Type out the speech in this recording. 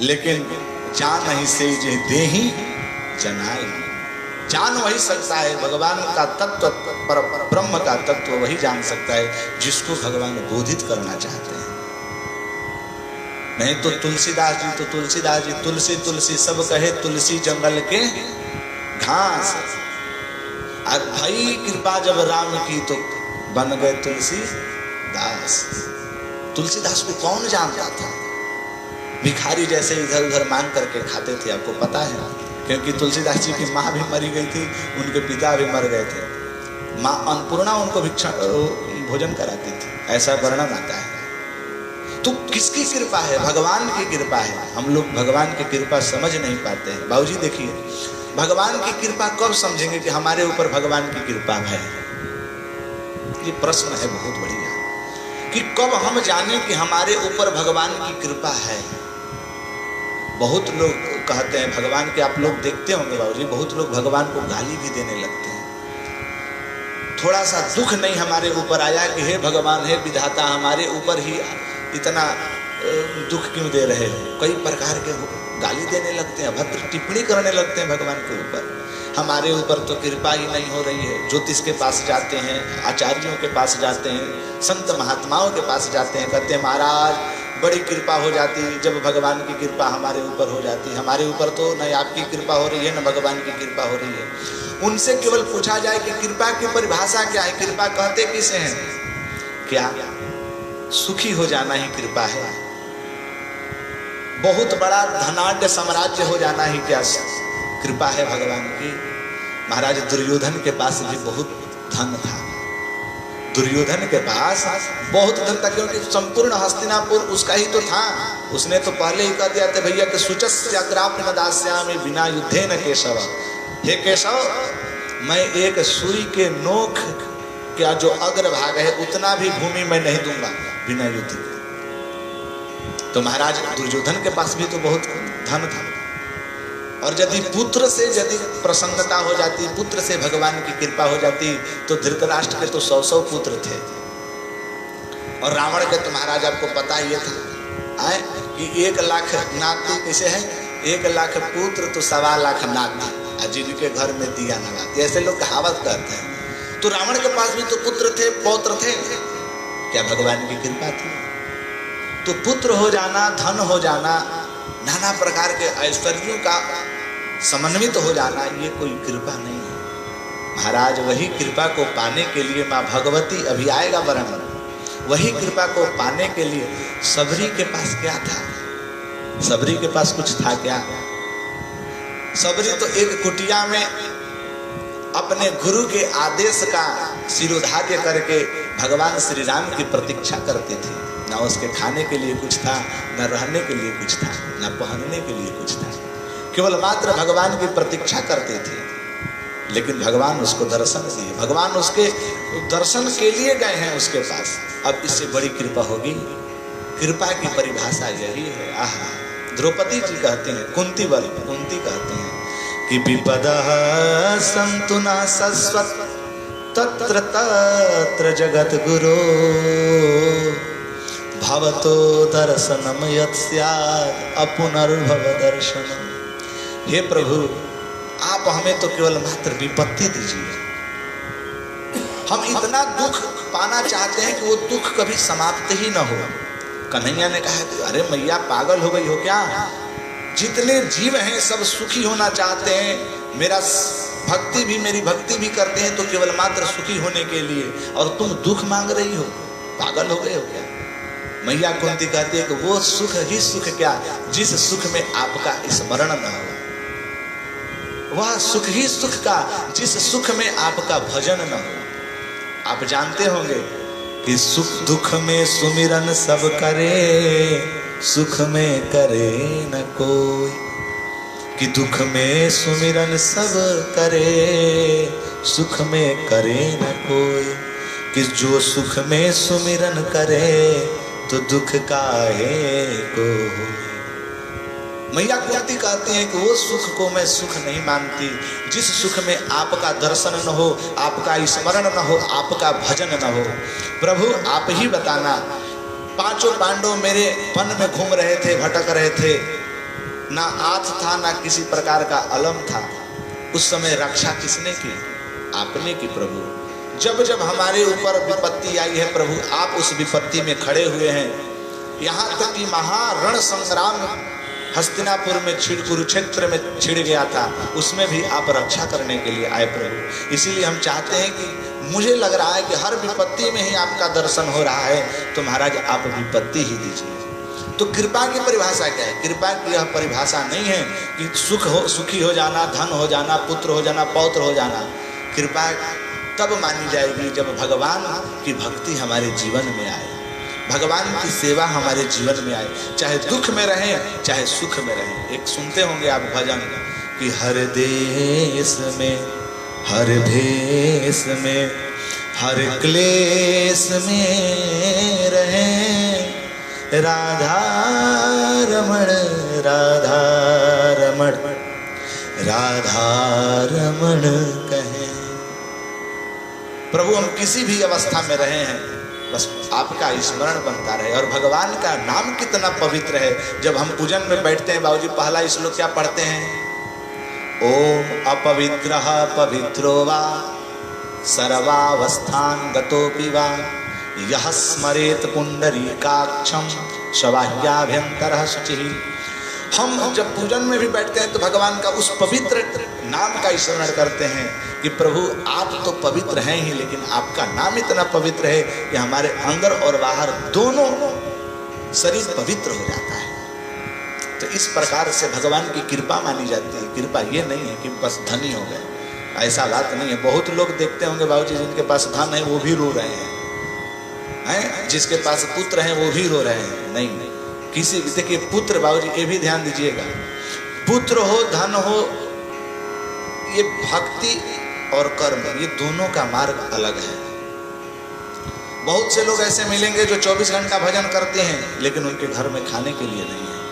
लेकिन जान ही से जे देही जनाए। जान वही सकता है, भगवान का तत्व, पर ब्रह्म का तत्व वही जान सकता है जिसको भगवान बोधित करना चाहते हैं। नहीं तो तुलसीदास जी तुलसी तुलसी सब कहे, तुलसी जंगल के घास। और भाई कृपा जब राम की तो बन गए तुलसीदास। तुलसीदास को कौन जानता था? भिखारी जैसे इधर उधर मांग करके खाते थे, आपको पता है, क्योंकि तुलसीदास जी की माँ भी मरी गई थी, उनके पिता भी मर गए थे। माँ अन्नपूर्णा उनको भिक्षा भोजन कराती थी, ऐसा वर्णन आता है। तो किसकी कृपा है? भगवान की कृपा है। हम लोग भगवान की कृपा समझ नहीं पाते हैं। बाबूजी देखिए, भगवान की कृपा कब समझेंगे कि हमारे ऊपर भगवान की कृपा है? ये प्रश्न है बहुत बढ़िया, कि कब हम जाने कि हमारे ऊपर भगवान की कृपा है। बहुत लोग कहते हैं भगवान के, आप लोग देखते होंगे बाबूजी, बहुत लोग भगवान को गाली भी देने लगते हैं। थोड़ा सा दुख नहीं हमारे ऊपर आया कि हे भगवान, हे विधाता, हमारे ऊपर ही इतना दुख क्यों दे रहे हो? कई प्रकार के गाली देने लगते हैं, अभद्र टिप्पणी करने लगते हैं भगवान के ऊपर। हमारे ऊपर तो कृपा ही नहीं हो रही है। ज्योतिष के पास जाते हैं, आचार्यों के पास जाते हैं, संत महात्माओं के पास जाते हैं, कहते हैं महाराज बड़ी कृपा हो जाती जब भगवान की कृपा हमारे ऊपर हो जाती। हमारे ऊपर तो न आपकी कृपा हो रही है, न भगवान की कृपा हो रही है। उनसे केवल पूछा जाए कि कृपा की परिभाषा क्या है? कृपा कहते किसे हैं? क्या सुखी हो जाना ही कृपा है? बहुत बड़ा धनाढ्य साम्राज्य हो जाना ही क्या कृपा है भगवान की? महाराज दुर्योधन के पास भी बहुत धन था। दुर्योधन के पास बहुत धन था, क्योंकि संपूर्ण हस्तिनापुर उसका ही तो था। उसने तो पहले ही कह दिया था भैया कि सुचस्याग्राप्य न दास्यामि बिना युद्धे न केशव। हे केशव, मैं एक सुई के नोक का जो अग्रभाग है उतना भी भूमि मैं नहीं दूंगा बिना युद्ध के। तो महाराज दुर्योधन के पास भी तो बहुत धन था। और यदि पुत्र से यदि प्रसन्नता हो जाती, पुत्र से भगवान की कृपा हो जाती, तो धृतराष्ट्र के तो 100 पुत्र थे। और रावण के तो महाराज आपको पता ही था कि 1 लाख नाती कैसे है, 1 लाख पुत्र तो 1.25 लाख नाती, और जिनके घर में दिया न बाती, ऐसे लोग कहावत कहते हैं। तो रावण के पास भी तो पुत्र थे, पौत्र थे। क्या भगवान की कृपा थी? तो पुत्र हो जाना, धन हो जाना, नाना प्रकार के ऐश्वर्यों का समन्वित हो जाना, ये कोई कृपा नहीं है। महाराज वही कृपा को पाने के लिए माँ भगवती, अभी आएगा वर्णन, वही कृपा को पाने के लिए सबरी के पास क्या था? सबरी के पास कुछ था क्या? सबरी तो एक कुटिया में अपने गुरु के आदेश का शिरोधार्य करके भगवान श्री राम की प्रतीक्षा करते थे। ना उसके खाने के लिए कुछ था, न रहने के लिए कुछ था, न पहनने के लिए कुछ था, केवल मात्र भगवान की प्रतीक्षा करते थे। लेकिन भगवान उसको दर्शन दिए, भगवान उसके दर्शन के लिए गए हैं उसके पास। अब इससे बड़ी कृपा होगी? कृपा की परिभाषा यही है। आहा, द्रौपदी जी कहते हैं, कुंती कहते हैं कि विपदः सन्तु न शश्वत् तत्र तत्र जगत गुरो भवतो दर्शनम यत् स्यात् अपुनर्भव दर्शनम। हे प्रभु, आप हमें तो केवल मात्र विपत्ति दीजिए। हम इतना दुख पाना चाहते हैं कि वो दुख कभी समाप्त ही न हो। कन्हैया ने कहा कि अरे मैया पागल हो गई हो क्या? जितने जीव हैं सब सुखी होना चाहते हैं। मेरी भक्ति भी करते हैं तो केवल मात्र सुखी होने के लिए, और तुम दुख मांग रही हो? पागल हो गए हो क्या? मैया कुंती कहती है कि वो सुख ही सुख क्या जिस सुख में आपका स्मरण न हो, वह सुख ही सुख का जिस सुख में आपका भजन न हो। आप जानते होंगे कि सुख दुख में सुमिरन सब करे, सुख में करे न कोई। कि दुख में सुमिरन सब करे, सुख में करे न कोई। कि जो सुख में सुमिरन करे तो दुख काहे को होए। मैया कुंती कहती हैं कि वो सुख को मैं सुख नहीं मानती जिस सुख में आपका दर्शन न हो, आपका स्मरण न हो, आपका भजन न हो। प्रभु आप ही बताना। 5 पांडव मेरे वन में घूम रहे थे, भटक रहे थे, ना आथ था, ना किसी प्रकार का अलम था। उस समय रक्षा किसने की? आपने की प्रभु। जब जब हमारे ऊपर विपत्ति आई है प्रभु, आप उस विपत्ति में खड़े हुए हैं। यहाँ तक कि महारण संग्राम हस्तिनापुर में कुरुक्षेत्र में छिड़ गया था, उसमें भी आप रक्षा करने के लिए आए प्रभु। इसीलिए हम चाहते हैं कि मुझे लग रहा है कि हर विपत्ति में ही आपका दर्शन हो रहा है, तो महाराज आप विपत्ति ही दीजिए। तो कृपा की परिभाषा क्या है? कृपा की यह परिभाषा नहीं है कि सुखी हो जाना, धन हो जाना, पुत्र हो जाना, पौत्र हो जाना। कृपा तब मानी जाएगी जब भगवान की भक्ति हमारे जीवन में आए, भगवान की सेवा हमारे जीवन में आए, चाहे दुख में रहें चाहे सुख में रहें। एक सुनते होंगे आप भजन कि हर देश में, हर भेष में, हर क्लेश में रहें, राधा रमण, राधा रमण, राधा रमण कहें। प्रभु हम किसी भी अवस्था में रहे हैं, बस आपका स्मरण बनता रहे। और भगवान का नाम कितना पवित्र है। जब हम पूजन में बैठते हैं बाबूजी, पहला श्लोक क्या पढ़ते हैं? ओम अपवित्रः पवित्रो वा सर्वावस्थान गतोपि वा यः स्मरेत पुंडरीकाक्षं सबाह्याभ्यंतरः शुचिः। हम जब पूजन में भी बैठते हैं तो भगवान का उस पवित्र नाम का स्मरण करते हैं कि प्रभु आप तो पवित्र हैं ही, लेकिन आपका नाम इतना पवित्र है कि हमारे अंदर और बाहर दोनों शरीर पवित्र हो जाता है। तो इस प्रकार से भगवान की कृपा मानी जाती है। कृपा ये नहीं है कि बस धनी हो गए, ऐसा बात नहीं है। बहुत लोग देखते होंगे बाबूजी जिनके पास धन है वो भी रो रहे हैं, जिसके पास पुत्र हैं वो भी रो रहे हैं। नहीं, किसी देखिए पुत्र, बाबूजी ये भी ध्यान दीजिएगा, पुत्र हो धन हो, ये भक्ति और कर्म ये दोनों का मार्ग अलग है। बहुत से लोग ऐसे मिलेंगे जो 24 घंटा भजन करते हैं लेकिन उनके घर में खाने के लिए नहीं है।